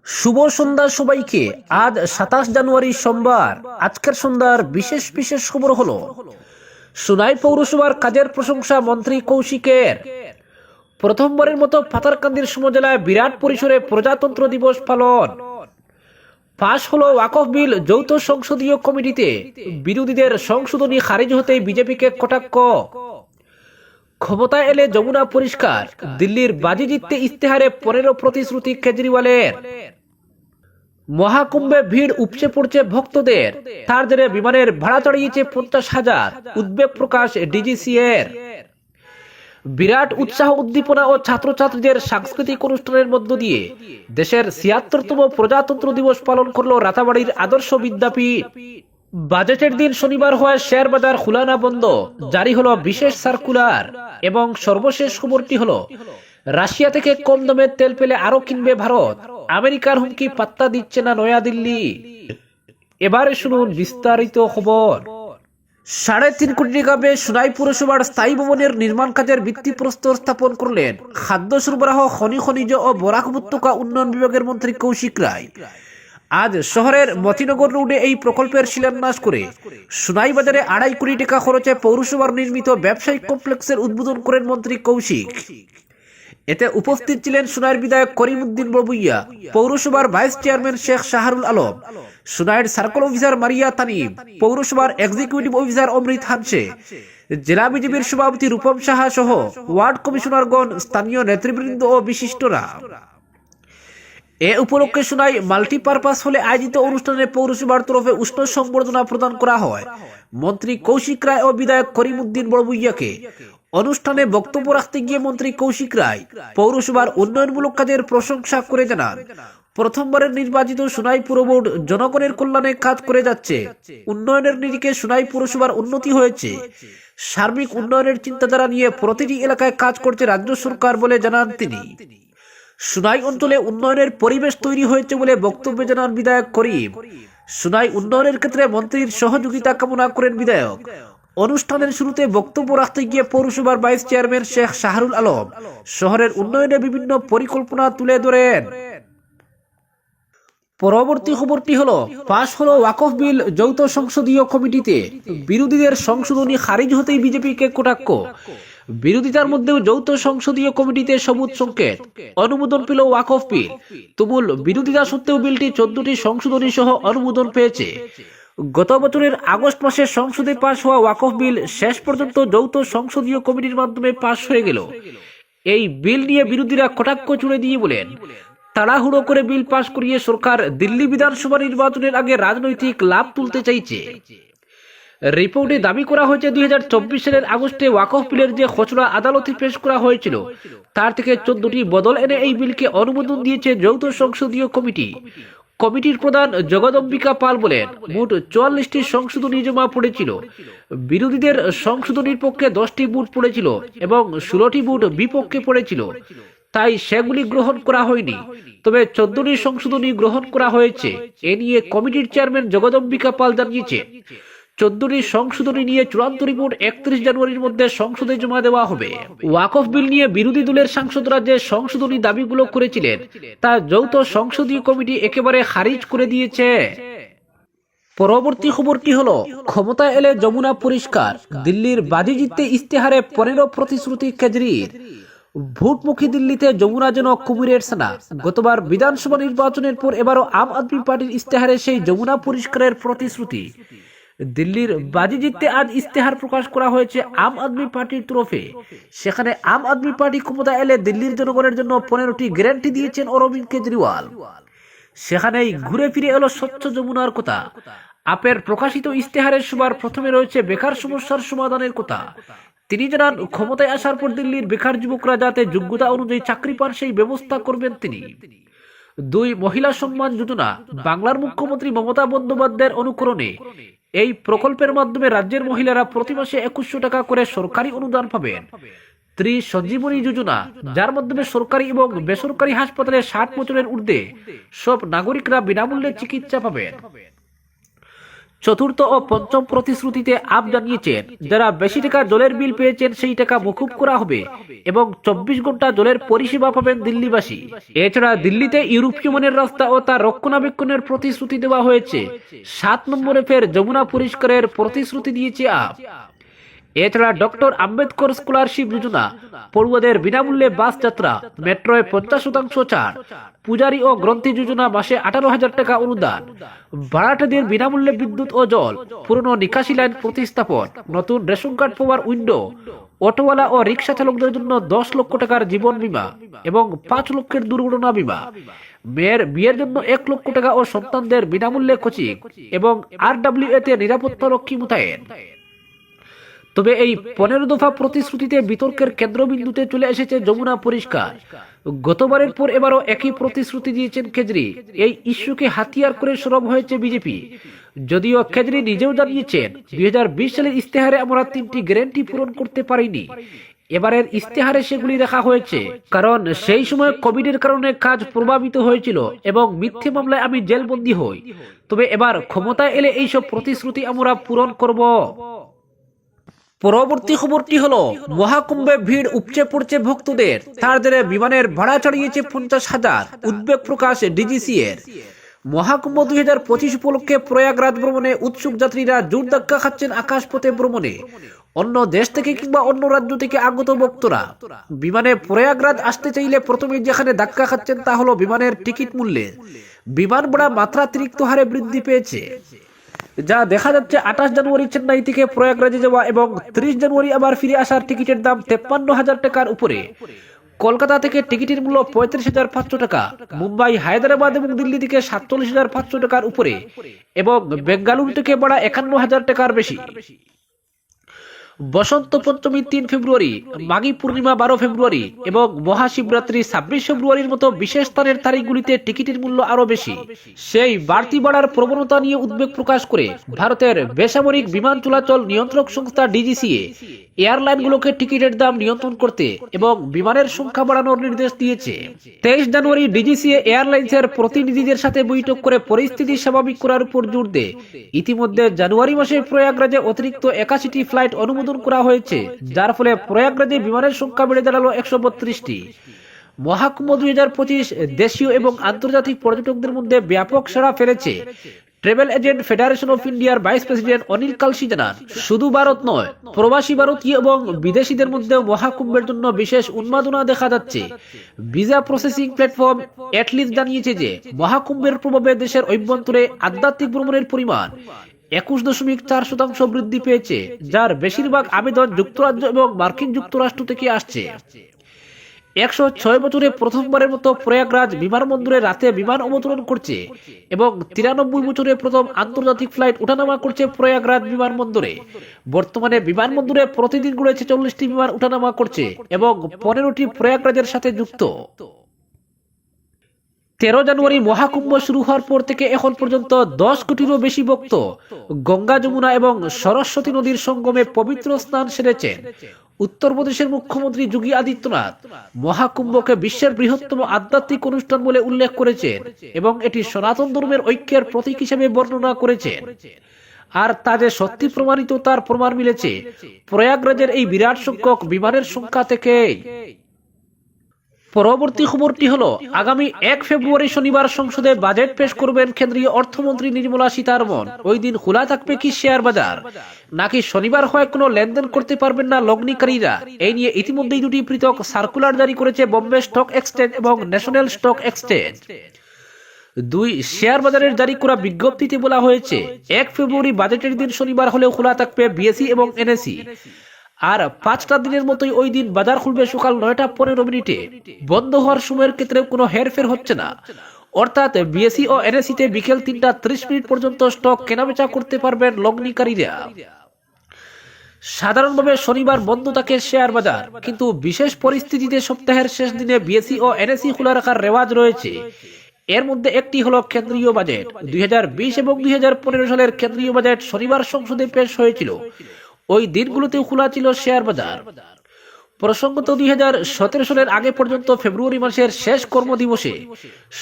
শুভ সন্ধ্যা সবাইকে। আজ 27 জানুয়ারি সোমবার। আজকের সন্ধ্যার বিশেষ বিশেষ খবর হলো সোনাই পৌরসভার কাজের প্রশংসা মন্ত্রী কৌশিকের। প্রথমবারের মতো পাথারকান্দির সমজেলায় বিরাট পরিসরে প্রজাতন্ত্র দিবস পালন। পাশ হলো ওয়াকফ বিল যৌথ সংসদীয় কমিটিতে, বিরোধীদের সংশোধনী খারিজ হতেই বিজেপিকে কটাক্ষ। ক্ষমতা এলে যমুনা পরিষ্কার, দিল্লির বাজি জিততে ইস্তেহারে 15 প্রতিশ্রুতি কেজরিওয়ালের। মহাকুম্ভে ভিড় উপচে পড়ছে ভক্তদের, তার জেরে বিমানের ভাড়া চড়িয়েছে 50,000, উদ্বেগ প্রকাশ ডিজিসি এর। বিরাট উৎসাহ উদ্দীপনা ও ছাত্রছাত্রীদের সাংস্কৃতিক অনুষ্ঠানের মধ্য দিয়ে দেশের 76তম প্রজাতন্ত্র দিবস পালন করল রাতাবাড়ির আদর্শ বিদ্যাপীঠ। বাজেটের দিন শনিবার হওয়ায় শেয়ার বাজার খোলা না বন্ধ, জারি হলো বিশেষ সার্কুলার। এবং সর্বশেষ খবরটি হলো রাশিয়া থেকে কম দামে তেল পেলে আরো কিনবে ভারত, আমেরিকার হুমকি পাত্তা দিচ্ছে না নয়াদিল্লি। এবারে শুনুন বিস্তারিত খবর। 3.5 কোটি টাকা ব্যয়ে সোনাই পুরসভার স্থায়ী ভবনের নির্মাণ কাজের ভিত্তিপ্রস্তর স্থাপন করলেন খাদ্য সরবরাহ, খনিজ ও বরাক উপত্যকা উন্নয়ন বিভাগের মন্ত্রী কৌশিক রায়। আজ শহরের মতিনগর রোডে এই প্রকল্পের শিলান্যাস করে সোনাই বাজারে 2.5 কোটি টাকা খরচে পৌরসভার নির্মিত ব্যবসায়িক কমপ্লেক্সের উদ্বোধন করেন মন্ত্রী কৌশিক। এতে উপস্থিত ছিলেন সোনাইয়ের বিধায়ক করিমউদ্দিন বড়ভূইয়া, পৌরসভার ভাইস চেয়ারম্যান শেখ শাহরুল আলম, সোনাইয়ের সার্কেল অফিসার মারিয়া তানিম, পৌরসভার এক্সিকিউটিভ অফিসার অমৃত হানসে, জেলা বিজেপির সভাপতি রূপম সাহা সহ ওয়ার্ড কমিশনারগণ, স্থানীয় নেতৃবৃন্দ ও বিশিষ্টরা। এ উপলক্ষে সোনাই মাল্টিপারপাস হলে আয়োজিত অনুষ্ঠানে পৌরসভার তরফে উষ্ণ সংবর্ধনা প্রদান করা হয় মন্ত্রী কৌশিক রায় ও বিধায়ক করিমউদ্দিন বড়ভূইয়াকে। অনুষ্ঠানে বক্তব্য রাখতে গিয়ে মন্ত্রী কৌশিক রায় পৌরসভার উন্নয়নমূলক কাজের প্রশংসা করে জানান, প্রথমবারের নির্বাচিত সোনাই পুর বোর্ড জনগণের কল্যাণে কাজ করে যাচ্ছে। উন্নয়নের নিরিখে সোনাই পুরসভার উন্নতি হয়েছে। সার্বিক উন্নয়নের চিন্তাধারা নিয়ে প্রতিটি এলাকায় কাজ করছে রাজ্য সরকার বলে জানান তিনি। সোনাই অঞ্চলে উন্নয়নের পরিবেশ তৈরি হয়েছে বলে বক্তব্য জানান বিধায়ক করিম। সোনাই উন্নয়নের ক্ষেত্রে মন্ত্রীর সহযোগিতা কামনা করেন বিধায়ক। অনুষ্ঠানের শুরুতে বক্তব্য রাখতে গিয়ে পৌরসভার ভাইস চেয়ারম্যান শেখ শাহরুল আলম শহরের উন্নয়নে বিভিন্ন পরিকল্পনা তুলে ধরেন। পরবর্তী খবরটি হলো পাশ হলো ওয়াকফ বিল যৌথ সংসদীয় কমিটিতে, বিরোধীদের সংশোধনী খারিজ হতেই বিজেপিকে কটাক্ষ। বিরোধিতার মধ্যেও যৌথ সংসদীয় কমিটিতে সবুজ সংকেত, অনুমোদন পেল ওয়াকফ বিল। তুমুল বিরোধিতা সত্ত্বেও বিলটি 14টি সংশোধনী সহ অনুমোদন পেয়েছে। গত বছরের আগস্ট মাসে সংসদে পাশ হওয়া ওয়াকফ বিল শেষ পর্যন্ত যৌথ সংসদীয় কমিটির মাধ্যমে পাশ হয়ে গেল। এই বিল নিয়ে বিরোধীরা কটাক্ষ ছুড়ে দিয়ে বলেন, তাড়াহুড়ো করে বিল পাশ করিয়ে সরকার দিল্লি বিধানসভা নির্বাচনের আগে রাজনৈতিক লাভ তুলতে চাইছে। রিপোর্টে দাবি করা হয়েছে 2024 সালের আগস্টে ওয়াকফ বিলের যে খসড়া আদালতে পেশ করা হয়েছিল তার থেকে 14টি বদল এনে এই বিলকে অনুমোদন দিয়েছে যৌথ সংসদীয় কমিটি। কমিটির প্রধান জগদম্বিকা পাল বলেন, মোট 44টি সংশোধনী জমা পড়েছিল। বিরোধীদের সংশোধনীর পক্ষে 10টি ভোট পড়েছিল এবং 16টি ভোট বিপক্ষে পড়েছিল, তাই সেগুলি গ্রহণ করা হয়নি। তবে 14টি সংশোধনী গ্রহণ করা হয়েছে। এ নিয়ে কমিটির চেয়ারম্যান জগদম্বিকা পাল জানিয়েছে, 14টি সংশোধনী নিয়ে চূড়ান্ত রিপোর্ট 31 জানুয়ারির মধ্যে সংসদে জমা দেওয়া হবে। ওয়াকফ বিল নিয়ে বিরোধী দলের সাংসদরা যে সংশোধনী দাবিগুলো করেছিলেন তা যৌথ সংসদীয় কমিটি একেবারে খারিজ করে দিয়েছে। পরবর্তী খবরটি হলো ক্ষমতা এলে যমুনা পরিষ্কার, দিল্লির বাজি জিততে ইস্তেহারে 15 প্রতিশ্রুতি কেজরির। ভোটমুখী দিল্লিতে যমুনা যেন কুমিরের সেনা। গতবার বিধানসভা নির্বাচনের পর এবারও আম আদমি পার্টির ইস্তেহারে সেই যমুনা পরিষ্কারের প্রতিশ্রুতি। দিল্লির বাজি জিততে আজ ইস্তেহার প্রকাশ করা হয়েছে আম আদমি পার্টির তরফে। সেখানে আম আদমি পার্টি ক্ষমতা এলে দিল্লির জনগণের জন্য 15টি গ্যারান্টি দিয়েছেন অরবিন্দ কেজরিওয়াল। সেখানেই ঘুরে ফিরে এলো স্বচ্ছ যমুনার কথা। আপের প্রকাশিত ইস্তেহারের সবার প্রথমে রয়েছে বেকার সমস্যার সমাধানের কথা। তিনি জানান, ক্ষমতায় আসার পর দিল্লির বেকার যুবকরা যাতে যোগ্যতা অনুযায়ী চাকরি পান সেই ব্যবস্থা করবেন তিনি। 2 মহিলা সম্মান যোজনা, বাংলার মুখ্যমন্ত্রী মমতা বন্দ্যোপাধ্যায়ের অনুকরণে এই প্রকল্পের মাধ্যমে রাজ্যের মহিলারা প্রতি মাসে 2100 টাকা করে সরকারি অনুদান পাবেন। সঞ্জীবনী যোজনা, যার মাধ্যমে সরকারি এবং বেসরকারি হাসপাতালে 60 বছরের ঊর্ধ্বে সব নাগরিকরা বিনামূল্যে চিকিৎসা পাবেন। চতুর্থ ও পঞ্চম প্রতিশ্রুতিতে আপ জানিয়েছেন যারা বেশি টাকা জলের বিল পেয়েছেন সেই টাকা মকুব করা হবে এবং 24 ঘন্টা জলের পরিষেবা পাবেন দিল্লিবাসী। এছাড়া দিল্লিতে ইউরোপীয় মানের রাস্তা ও তার রক্ষণাবেক্ষণের প্রতিশ্রুতি দেওয়া হয়েছে। 7 নম্বরে ফের যমুনা পরিষ্কারের প্রতিশ্রুতি দিয়েছে আপ। এছাড়া ডক্টর আম্বেদকর স্কলারশিপ যোজনা, পড়ুয়াদের বিনামূল্যে বাস যাত্রা, মেট্রোয় 50% ছাড়, পূজারী ও গ্রন্থি যোজনা মাসে 18,000 টাকা অনুদান, ভাড়াটেদের বিনামূল্যে বিদ্যুৎ ও জল, পুরনো নিকাশি লাইন প্রতিস্থাপন, নতুন রেশন কার্ড পাওয়ার উইন্ডো, অটোওয়ালা ও রিক্সা চালকদের জন্য 10 লক্ষ টাকার জীবন বীমা এবং 5 লক্ষের দুর্ঘটনা বীমা, মেয়ের বিয়ের জন্য 1 লক্ষ টাকা ও সন্তানদের বিনামূল্যে কোচিং এবং RWA তে নিরাপত্তা রক্ষী মোতায়েন। তবে এই 15 দফা প্রতিশ্রুতিতে বিতর্কের কেন্দ্রবিন্দুতে চলে এসেছে যমুনা পরিষ্কার। গতবারের পর এবারও একই প্রতিশ্রুতি দিয়েছেন কেজরি। এই ইস্যুকে হাতিয়ার করে সরব হয়েছে বিজেপি। যদিও কেজরি নিজেও জানিয়েছেন 2020 সালের ইস্তেহারে আমরা 3টি গ্যারান্টি পূরণ করতে পারিনি। এবারের ইস্তেহারে সেগুলি রাখা হয়েছে, কারণ সেই সময় কোভিডের কারণে কাজ প্রভাবিত হয়েছিল এবং মিথ্যে মামলায় আমি জেলবন্দী হই। তবে এবার ক্ষমতায় এলে এইসব প্রতিশ্রুতি আমরা পূরণ করব। পরবর্তী খবরটি হলো মহাকুম্ভে ভিড় উপচে পড়ছে ভক্তদের, তার জেরে বিমানের ভাড়া ছাড়িয়েছে 50,000। উদ্বেগ প্রকাশ ডিজিসি এর। মহাকুম্ভ 2025 উপলক্ষে প্রয়াগরাজ ভ্রমণে উৎসুক যাত্রীরা জোর ধাক্কা খাচ্ছেন আকাশপথে ভ্রমণে। অন্য দেশ থেকে কিংবা অন্য রাজ্য থেকে আগত ভক্তরা বিমানে প্রয়াগরাজ আসতে চাইলে প্রথমে যেখানে ধাক্কা খাচ্ছেন তা হলো বিমানের টিকিট মূল্যে। বিমান ভাড়া মাত্রাতিরিক্ত হারে বৃদ্ধি পেয়েছে, যা দেখা যাচ্ছে 28 জানুয়ারি চেন্নাই থেকে প্রয়াগরাজে যাওয়া এবং 30 জানুয়ারি আবার ফিরে আসার টিকিটের দাম 53,000 টাকার উপরে। কলকাতা থেকে টিকিটের মূল্য 35,500 টাকা, মুম্বাই, হায়দ্রাবাদ এবং দিল্লি থেকে 47,500 টাকার উপরে এবং বেঙ্গালুরু থেকে ভাড়া 51,000 টাকার বেশি। বসন্ত পঞ্চমী 3 ফেব্রুয়ারি, মাঘী পূর্ণিমা 12 ফেব্রুয়ারি এবং মহাশিবরাত্রি 26 ফেব্রুয়ারির মতো বিশেষ স্থানের তারিখগুলিতে টিকিটের মূল্য আরো বেশি। সেই বাড়তি বাড়ার প্রবণতা নিয়ে উদ্বেগ প্রকাশ করে ভারতের বেসামরিক বিমান চলাচল নিয়ন্ত্রক সংস্থা ডিজিসিএ এয়ারলাইনগুলোকে টিকিটের দাম নিয়ন্ত্রণ করতে এবং বিমানের সংখ্যা বাড়ানোর নির্দেশ দিয়েছে। 23 জানুয়ারি ডিজিসিএ এয়ারলাইন্সের প্রতিনিধিদের সাথে বৈঠক করে পরিস্থিতি স্বাভাবিক করার উপর জোর দেয়। ইতিমধ্যে জানুয়ারি মাসে প্রয়াগরাজে অতিরিক্ত 81টি ফ্লাইট অনুমোদন করা হয়েছে, যার ফলে প্রয়াগরাজে বিমানের সংখ্যা বেড়ে দাঁড়ালো 132টি। মহাকুম্ভ 2025 দেশীয় এবং আন্তর্জাতিক পর্যটকদের মধ্যে ব্যাপক সাড়া ফেলেছে। ট্রাভেল এজেন্ট ফেডারেশন অফ ইন্ডিয়ার ভাইস প্রেসিডেন্ট অনিল কালসি জানান, শুধু ভারত নয়, প্রবাসী ভারতীয় এবং বিদেশিদের মধ্যে মহাকুম্ভের জন্য বিশেষ উন্মাদনা দেখা যাচ্ছে। ভিসা প্রসেসিং প্ল্যাটফর্ম এটলিস্ট জানিয়েছে যে মহাকুম্ভের প্রভাবে দেশের অভ্যন্তরে আধ্যাত্মিক ভ্রমণের পরিমাণ 21.4% বৃদ্ধি পেয়েছে, যার বেশিরভাগ আবেদন যুক্তরাজ্য এবং মার্কিন যুক্তরাষ্ট্র থেকে আসছে। 106 বছরে প্রথমবারের মতো প্রয়াগরাজ বিমানবন্দরে রাতে বিমান অবতরণ করছে এবং 93 বছরে প্রথম আন্তর্জাতিক ফ্লাইট ওঠানামা করছে প্রয়াগরাজ বিমানবন্দরে। বর্তমানে বিমানবন্দরে প্রতিদিন গড়ে 46টি বিমান ওঠানামা করছে এবং 15টি প্রয়াগরাজের সাথে যুক্ত। 13 জানুয়ারি মহাকুম্ভ শুরু হওয়ার পর থেকে এখন পর্যন্ত 10 কোটিরও বেশি ভক্ত গঙ্গা, যমুনা এবং সরস্বতী নদীর সঙ্গমে পবিত্র স্নান সেরেছেন। উত্তরপ্রদেশের মুখ্যমন্ত্রী যোগী আদিত্যনাথ মহাকুম্ভকে বিশ্বের বৃহত্তম আধ্যাত্মিক অনুষ্ঠান বলে উল্লেখ করেছেন এবং এটি সনাতন ধর্মের ঐক্যের প্রতীক হিসেবে বর্ণনা করেছেন। আর তা যে সত্যি প্রমাণিত তার প্রমাণ মিলেছে প্রয়াগরাজের এই বিরাট সংখ্যক বিমানের সংখ্যা থেকেই। পরবর্তী খবরটি হলো আগামী 1 ফেব্রুয়ারি শনিবার সংসদে বাজেট পেশ করবেন কেন্দ্রীয় অর্থমন্ত্রী নির্মলা সীতারমণ। ওই দিন খোলা থাকবে কি শেয়ার বাজার, নাকি শনিবার হয় কোনো লেনদেন করতে পারবেন না লগ্নিকারীরা? এই নিয়ে ইতিমধ্যেই দুটি পৃথক সার্কুলার জারি করেছে বোম্বে স্টক এক্সচেঞ্জ এবং ন্যাশনাল স্টক এক্সচেঞ্জ। দুই শেয়ার বাজারের জারি করা বিজ্ঞপ্তিতে বলা হয়েছে 1 ফেব্রুয়ারি বাজেটের দিন শনিবার হলেও খোলা থাকবে বিএসই এবং এনএসই। আর 5টা দিনের মতোই ওই দিন বাজার খুলবে সকাল 9টা 15 মিনিটে। বন্ধ হওয়ার সময়ের ক্ষেত্রে কোনো হেরফের হচ্ছে না, অর্থাৎ বিএসই ও এনএসইতে বিকেল 3টা 30 মিনিট পর্যন্ত স্টক কেনাবেচা করতে পারবেন লগ্নিকারীরা। সাধারণভাবে শনিবার বন্ধ থাকে শেয়ার বাজার, কিন্তু বিশেষ পরিস্থিতিতে সপ্তাহের শেষ দিনে বিএসই ও এনএসই খোলা রাখার রেওয়াজ রয়েছে। এর মধ্যে একটি হলো কেন্দ্রীয় বাজেট। 2020 এবং 2015 সালের কেন্দ্রীয় বাজেট শনিবার সংসদে পেশ হয়েছিল। ওই দিনগুলোতেও খোলা ছিল শেয়ার বাজার। প্রসঙ্গত 2017 সালের আগে পর্যন্ত ফেব্রুয়ারি মাসের শেষ কর্মদিবসে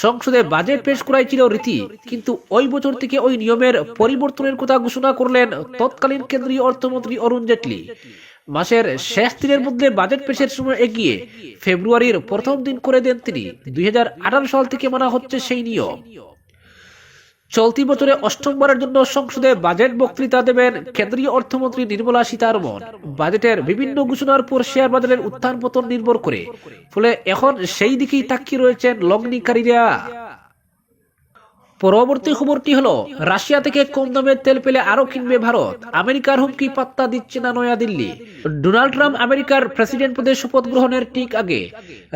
সংসদে বাজেট পেশ করাই ছিল রীতি, কিন্তু ওই বছর থেকে ওই নিয়মের পরিবর্তনের কথা ঘোষণা করলেন তৎকালীন কেন্দ্রীয় অর্থমন্ত্রী অরুণ জেটলি। মাসের শেষ দিনের মধ্যে বাজেট পেশের সময় এগিয়ে ফেব্রুয়ারির প্রথম দিন করে দেন তিনি। 2018 সাল থেকে মানা হচ্ছে সেই নিয়ম। চলতি বছরে অষ্টমবারের জন্য সংসদে বাজেট বক্তৃতা দেবেন কেন্দ্রীয় অর্থমন্ত্রী নির্মলা সীতারমণ। বাজেটের বিভিন্ন ঘোষণার পর শেয়ার বাজারের উত্থান পতন নির্ভর করে, ফলে এখন সেই দিকেই তাকিয়ে রয়েছেন লগ্নিকারীরা। পরবর্তী খবরটি হলো, রাশিয়া থেকে কম দামে তেল পেলে আরো কিনবে ভারত। আমেরিকার হুমকি পাত্তা দিচ্ছে না নয়াদিল্লি। ডোনাল্ড ট্রাম্প আমেরিকার প্রেসিডেন্ট পদে শপথ গ্রহণের ঠিক আগে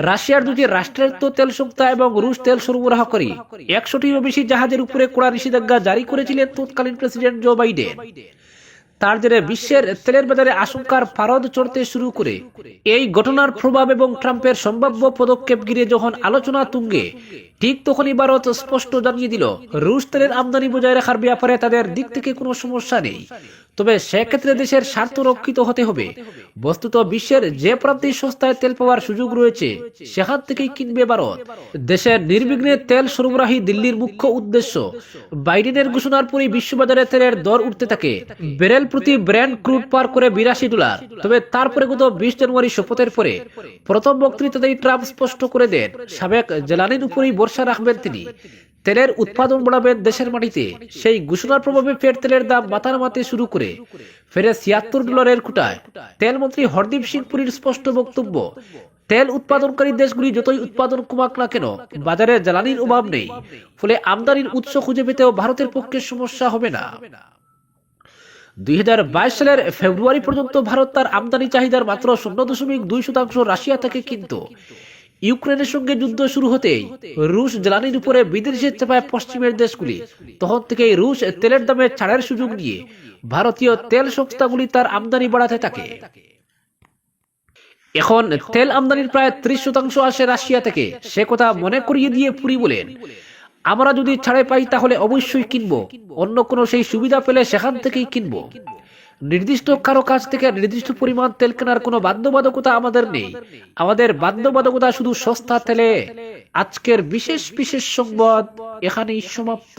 রাশিয়ার দুটি রাষ্ট্রায়ত্ত তেল সংস্থা এবং রুশ তেল সরবরাহকারী 100টিরও বেশি জাহাজের উপরে কড়া নিষেধাজ্ঞা জারি করেছিলেন তৎকালীন প্রেসিডেন্ট জো বাইডেন। তার জেরে বিশ্বের তেলের বাজারে আশঙ্কার পারদ চড়তে শুরু করে। এই ঘটনার প্রভাব এবং ট্রাম্পের সম্ভাব্য পদক্ষেপ ঘিরে যখন আলোচনা তুঙ্গে, ঠিক তখনই ভারত স্পষ্ট জানিয়ে দিল রুশ তেলের আমদানি বজায় রাখার ব্যাপারে তাদের দিক থেকে কোনো সমস্যা নেই, তবে সেক্ষেত্রে দেশের স্বার্থ রক্ষিত হতে হবে। বস্তুত বিশ্বের যে প্রান্তে সস্তায় তেল পাওয়ার সুযোগ রয়েছে সেখান থেকেই কিনবে ভারত। দেশের নির্বিঘ্নে তেল সরবরাহী দিল্লির মুখ্য উদ্দেশ্য। বাইডেনের ঘোষণার পরই বিশ্ববাজারে তেলের দর উঠতে থাকে। ব্যারেল প্রতি ব্র্যান্ড ক্রুড পার করে $82। তবে তারপরে গত 20 জানুয়ারি শপথের পরে প্রথম বক্তৃতাতেই ট্রাম্প স্পষ্ট করে দেন সাবেক জ্বালানির উপরেই ভরসা রাখবেন তিনি। তেলের উৎপাদন বাড়াবেন দেশের মাটিতে। সেই ঘোষণার প্রভাবে ফের তেলের দাম মাথা নামাতে শুরু করে ফেরে $76 কোটায়। তেলমন্ত্রী হরদীপ সিং পুরীর স্পষ্ট বক্তব্য, তেল উৎপাদনকারী দেশগুলি যতই উৎপাদন কমাক না কেন, বাজারে জ্বালানির অভাব নেই, ফলে আমদানির উৎস খুঁজে পেতেও ভারতের পক্ষে সমস্যা হবে না। 2022 সালের ফেব্রুয়ারি পর্যন্ত ভারত তার আমদানি চাহিদার মাত্র 0.2% রাশিয়া থেকে কিনত। ইউক্রেনের সঙ্গে যুদ্ধ শুরু হতেই রুশ জ্বালানির উপরে বিদেশে চাপায় পশ্চিমের দেশগুলি। তখন থেকেই রুশ তেলের দামে ছাড়ের সুযোগ নিয়ে ভারতীয় তেল সংস্থাগুলি তার আমদানি বাড়াতে থাকে। এখন তেল আমদানির প্রায় 30% আসে রাশিয়া থেকে। সে কথা মনে করিয়ে দিয়ে পুরি বলেন, আমরা যদি ছাড়ে পাই তাহলে অবশ্যই কিনবো, অন্য কোনো সেই সুবিধা পেলে সেখান থেকেই কিনবো। নির্দিষ্ট কারো কাছ থেকে নির্দিষ্ট পরিমাণ তেল কেনার কোনো বাধ্যবাধকতা আমাদের নেই। আমাদের বাধ্যবাধকতা শুধু সস্তা তেলে। আজকের বিশেষ সংবাদ এখানেই সমাপ্ত।